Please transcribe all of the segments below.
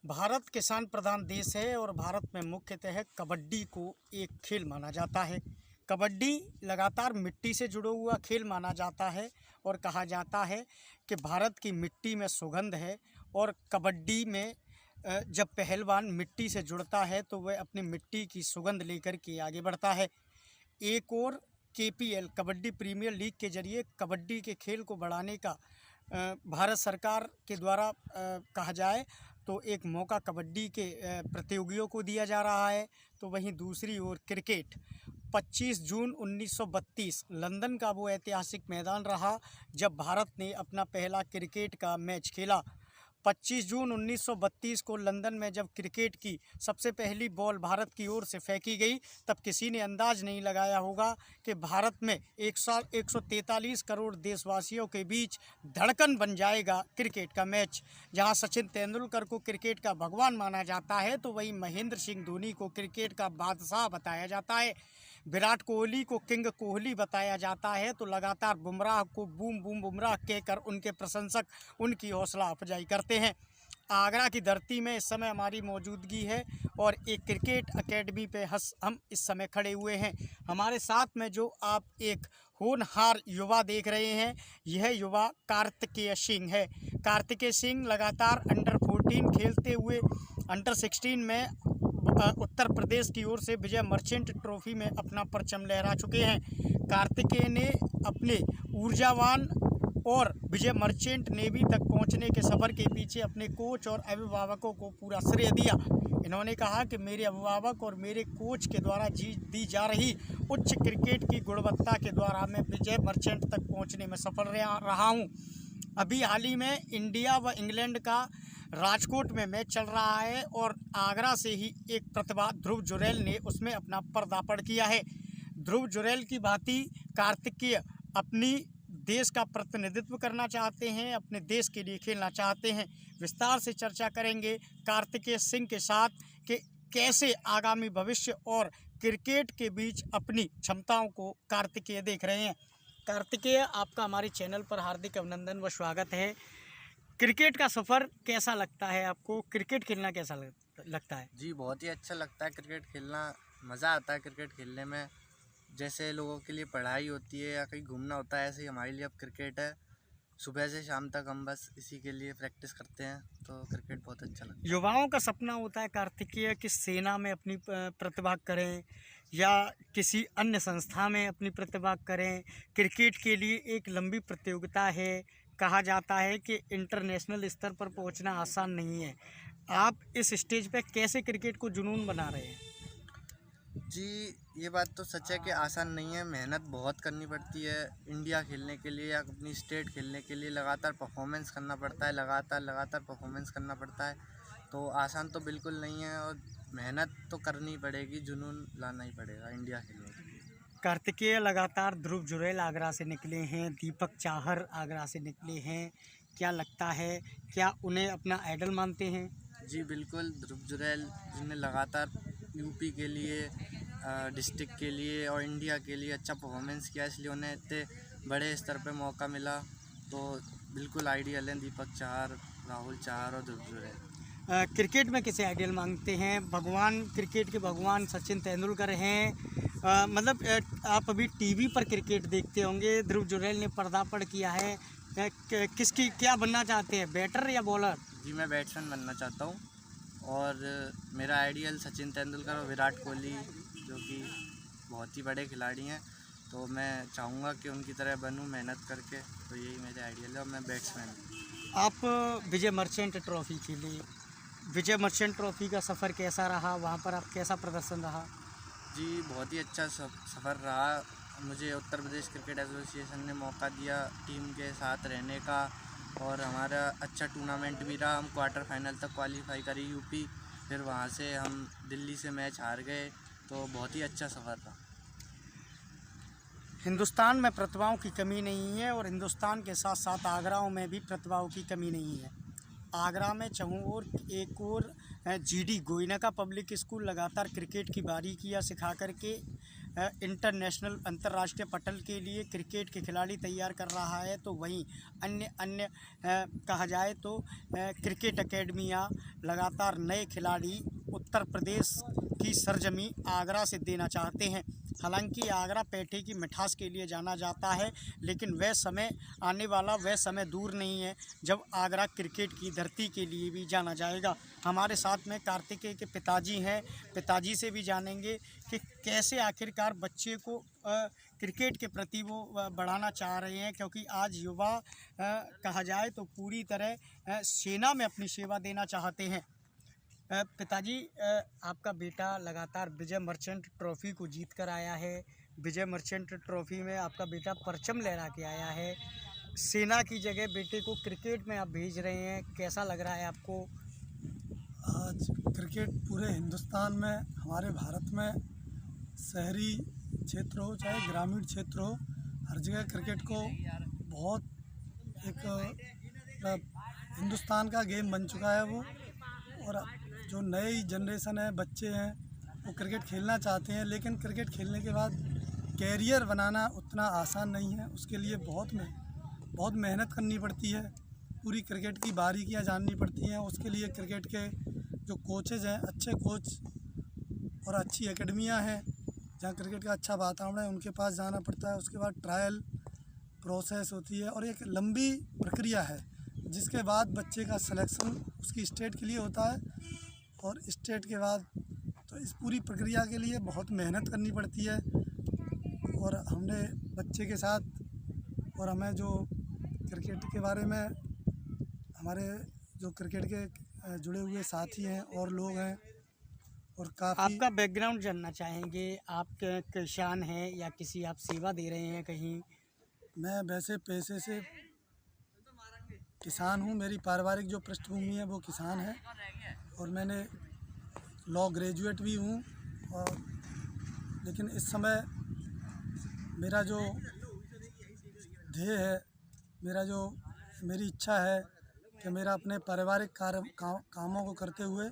भारत किसान प्रधान देश है और भारत में मुख्यतः कबड्डी को एक खेल माना जाता है। कबड्डी लगातार मिट्टी से जुड़ा हुआ खेल माना जाता है और कहा जाता है कि भारत की मिट्टी में सुगंध है और कबड्डी में जब पहलवान मिट्टी से जुड़ता है तो वह अपनी मिट्टी की सुगंध लेकर के आगे बढ़ता है। एक और KPL कबड्डी प्रीमियर लीग के जरिए कबड्डी के खेल को बढ़ाने का भारत सरकार के द्वारा कहा जाए तो एक मौका कबड्डी के प्रतियोगियों को दिया जा रहा है। तो वहीं दूसरी ओर क्रिकेट 25 जून 1932 लंदन का वो ऐतिहासिक मैदान रहा जब भारत ने अपना पहला क्रिकेट का मैच खेला। 25 जून 1932 को लंदन में जब क्रिकेट की सबसे पहली बॉल भारत की ओर से फेंकी गई तब किसी ने अंदाज नहीं लगाया होगा कि भारत में 143 करोड़ देशवासियों के बीच धड़कन बन जाएगा क्रिकेट का मैच। जहां सचिन तेंदुलकर को क्रिकेट का भगवान माना जाता है तो वहीं महेंद्र सिंह धोनी को क्रिकेट का बादशाह बताया जाता है। विराट कोहली को किंग कोहली बताया जाता है तो लगातार बुमराह को बूम बूम बुमराह कहकर उनके प्रशंसक उनकी हौसला अफजाई करते हैं। आगरा की धरती में इस समय हमारी मौजूदगी है और एक क्रिकेट एकेडमी पे हम इस समय खड़े हुए हैं। हमारे साथ में जो आप एक होनहार युवा देख रहे हैं, यह युवा कार्तिकेय सिंह है। कार्तिकेय सिंह लगातार अंडर 14 खेलते हुए अंडर 16 में उत्तर प्रदेश की ओर से विजय मर्चेंट ट्रॉफी में अपना परचम लहरा चुके हैं। कार्तिकेय ने अपने ऊर्जावान और विजय मर्चेंट नेवी तक पहुंचने के सफ़र के पीछे अपने कोच और अभिभावकों को पूरा श्रेय दिया। इन्होंने कहा कि मेरे अभिभावक और मेरे कोच के द्वारा दी जा रही उच्च क्रिकेट की गुणवत्ता के द्वारा मैं विजय मर्चेंट तक पहुंचने में सफल रहा हूं। अभी हाल ही में इंडिया व इंग्लैंड का राजकोट में मैच चल रहा है और आगरा से ही एक प्रतिभा ध्रुव जुरैल ने उसमें अपना पर्दापण किया है। ध्रुव जुरैल की भांति कार्तिकेय अपनी देश का प्रतिनिधित्व करना चाहते हैं, अपने देश के लिए खेलना चाहते हैं। विस्तार से चर्चा करेंगे कार्तिकेय सिंह के साथ कि कैसे आगामी भविष्य और क्रिकेट के बीच अपनी क्षमताओं को कार्तिकेय देख रहे हैं। कार्तिकेय, आपका हमारे चैनल पर हार्दिक अभिनंदन व स्वागत है। क्रिकेट का सफ़र कैसा लगता है आपको? क्रिकेट खेलना कैसा लगता है? जी, बहुत ही अच्छा लगता है क्रिकेट खेलना। मज़ा आता है क्रिकेट खेलने में। जैसे लोगों के लिए पढ़ाई होती है या कहीं घूमना होता है, ऐसे ही हमारे लिए अब क्रिकेट है। सुबह से शाम तक हम बस इसी के लिए प्रैक्टिस करते हैं, तो क्रिकेट बहुत अच्छा लगता है। युवाओं का सपना होता है कार्तिकेय कि सेना में अपनी प्रतिभा करें या किसी अन्य संस्था में अपनी प्रतिभा करें। क्रिकेट के लिए एक लंबी प्रतियोगिता है। कहा जाता है कि इंटरनेशनल स्तर पर पहुंचना आसान नहीं है। आप इस स्टेज पे कैसे क्रिकेट को जुनून बना रहे हैं? जी, ये बात तो सच है कि आसान नहीं है। मेहनत बहुत करनी पड़ती है। इंडिया खेलने के लिए या अपनी स्टेट खेलने के लिए लगातार परफॉर्मेंस करना पड़ता है, लगातार परफॉर्मेंस करना पड़ता है। तो आसान तो बिल्कुल नहीं है और मेहनत तो करनी पड़ेगी, जुनून लाना ही पड़ेगा इंडिया खेलने के लिए। कार्तिकेय, लगातार ध्रुव जुरैल आगरा से निकले हैं, दीपक चाहर आगरा से निकले हैं। क्या लगता है, क्या उन्हें अपना आइडल मानते हैं? जी बिल्कुल, ध्रुव जुरैल जिन्हें लगातार यूपी के लिए, डिस्ट्रिक्ट के लिए और इंडिया के लिए अच्छा परफॉर्मेंस किया, इसलिए उन्हें इतने बड़े स्तर पे मौका मिला। तो बिल्कुल आइडियल हैं दीपक चाहर, राहुल चाहर और ध्रुव जुरैल। क्रिकेट में किसे आइडियल मांगते हैं? भगवान, क्रिकेट के भगवान सचिन तेंदुलकर हैं। आप अभी टीवी पर क्रिकेट देखते होंगे। ध्रुव जुरैल ने पर्दापण किया है। किसकी क्या बनना चाहते हैं, बैटर या बॉलर? जी, मैं बैट्समैन बनना चाहता हूँ और मेरा आइडियल सचिन तेंदुलकर और विराट कोहली, जो कि बहुत ही बड़े खिलाड़ी हैं। तो मैं चाहूँगा कि उनकी तरह बनूँ मेहनत करके। तो यही मेरे आइडियल है और मैं बैट्समैन हूँ। आप विजय मर्चेंट ट्रॉफी खेली। विजय मर्चेंट ट्रॉफी का सफ़र कैसा रहा? वहाँ पर आप कैसा प्रदर्शन रहा? जी, बहुत ही अच्छा सफ़र रहा। मुझे उत्तर प्रदेश क्रिकेट एसोसिएशन ने मौका दिया टीम के साथ रहने का और हमारा अच्छा टूर्नामेंट भी रहा। हम क्वार्टर फाइनल तक क्वालिफाई करी यूपी, फिर वहाँ से हम दिल्ली से मैच हार गए। तो बहुत ही अच्छा सफ़र रहा। हिंदुस्तान में प्रतिभाओं की कमी नहीं है और हिंदुस्तान के साथ साथ आगराओं में भी प्रतिभाओं की कमी नहीं है। आगरा में चहूँ और एक और GD गोयनका पब्लिक स्कूल लगातार क्रिकेट की बारीकियाँ सिखा करके इंटरनेशनल अंतर्राष्ट्रीय पटल के लिए क्रिकेट के खिलाड़ी तैयार कर रहा है, तो वहीं अन्य अन्य कहा जाए तो क्रिकेट अकेडमियाँ लगातार नए खिलाड़ी उत्तर प्रदेश की सरजमी आगरा से देना चाहते हैं। हालांकि आगरा पेठे की मिठास के लिए जाना जाता है, लेकिन वह समय आने वाला, वह समय दूर नहीं है जब आगरा क्रिकेट की धरती के लिए भी जाना जाएगा। हमारे साथ में कार्तिकेय के पिताजी हैं, पिताजी से भी जानेंगे कि कैसे आखिरकार बच्चे को क्रिकेट के प्रति वो बढ़ाना चाह रहे हैं, क्योंकि आज युवा कहा जाए तो पूरी तरह सेना में अपनी सेवा देना चाहते हैं। पिताजी, आपका बेटा लगातार विजय मर्चेंट ट्रॉफ़ी को जीत कर आया है। विजय मर्चेंट ट्रॉफ़ी में आपका बेटा परचम लहरा के आया है। सेना की जगह बेटे को क्रिकेट में आप भेज रहे हैं, कैसा लग रहा है आपको? आज क्रिकेट पूरे हिंदुस्तान में, हमारे भारत में, शहरी क्षेत्र हो चाहे ग्रामीण क्षेत्र हो, हर जगह क्रिकेट को बहुत एक हिंदुस्तान का गेम बन चुका है वो। और जो नई जनरेशन है, बच्चे हैं, वो क्रिकेट खेलना चाहते हैं, लेकिन क्रिकेट खेलने के बाद कैरियर बनाना उतना आसान नहीं है। उसके लिए बहुत मेहनत करनी पड़ती है, पूरी क्रिकेट की बारीकियां जाननी पड़ती हैं। उसके लिए क्रिकेट के जो कोचेज़ हैं, अच्छे कोच और अच्छी एकेडमियां हैं जहां क्रिकेट का अच्छा वातावरण है, उनके पास जाना पड़ता है। उसके बाद ट्रायल प्रोसेस होती है और एक लंबी प्रक्रिया है, जिसके बाद बच्चे का सिलेक्शन उसकी स्टेट के लिए होता है। और स्टेट के बाद तो इस पूरी प्रक्रिया के लिए बहुत मेहनत करनी पड़ती है। और हमने बच्चे के साथ, और हमें जो क्रिकेट के बारे में, हमारे जो क्रिकेट के जुड़े हुए साथी हैं और लोग हैं, और काफ़ी। आपका बैकग्राउंड जानना चाहेंगे, आप किसान हैं या किसी आप सेवा दे रहे हैं कहीं? मैं वैसे पेशे से किसान हूँ, मेरी पारिवारिक जो पृष्ठभूमि है वो किसान है, और मैंने लॉ ग्रेजुएट भी हूँ। और लेकिन इस समय मेरा जो ध्येय है, मेरी इच्छा है कि मेरा अपने पारिवारिक कामों को करते हुए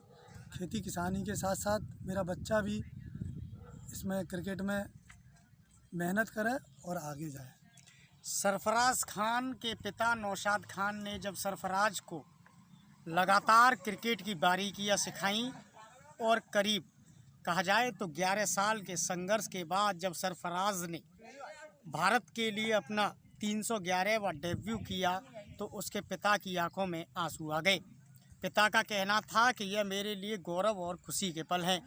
खेती किसानी के साथ साथ मेरा बच्चा भी इसमें क्रिकेट में मेहनत करे और आगे जाए। सरफराज खान के पिता नौशाद खान ने जब सरफराज को लगातार क्रिकेट की बारीकियां सिखाई, और करीब कहा जाए तो 11 साल के संघर्ष के बाद जब सरफराज ने भारत के लिए अपना 311वां डेब्यू किया, तो उसके पिता की आंखों में आंसू आ गए। पिता का कहना था कि यह मेरे लिए गौरव और खुशी के पल हैं।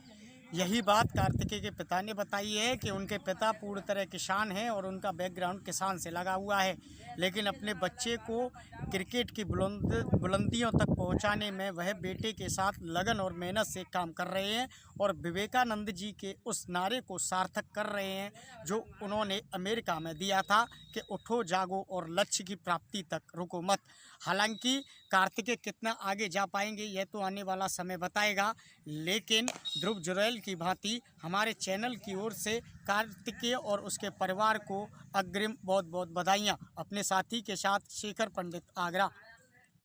यही बात कार्तिकेय के पिता ने बताई है कि उनके पिता पूर्ण तरह किसान हैं और उनका बैकग्राउंड किसान से लगा हुआ है, लेकिन अपने बच्चे को क्रिकेट की बुलंदियों तक पहुंचाने में वह बेटे के साथ लगन और मेहनत से काम कर रहे हैं, और विवेकानंद जी के उस नारे को सार्थक कर रहे हैं जो उन्होंने अमेरिका में दिया था कि उठो जागो और लक्ष्य की प्राप्ति तक रुको मत। हालांकि कार्तिकेय कितना आगे जा पाएंगे यह तो आने वाला समय बताएगा, लेकिन ध्रुव जुरैल की भांति हमारे चैनल की ओर से कार्तिकेय और उसके परिवार को अग्रिम बहुत बहुत बधाइयाँ। अपने साथी के साथ शेखर पंडित, आगरा।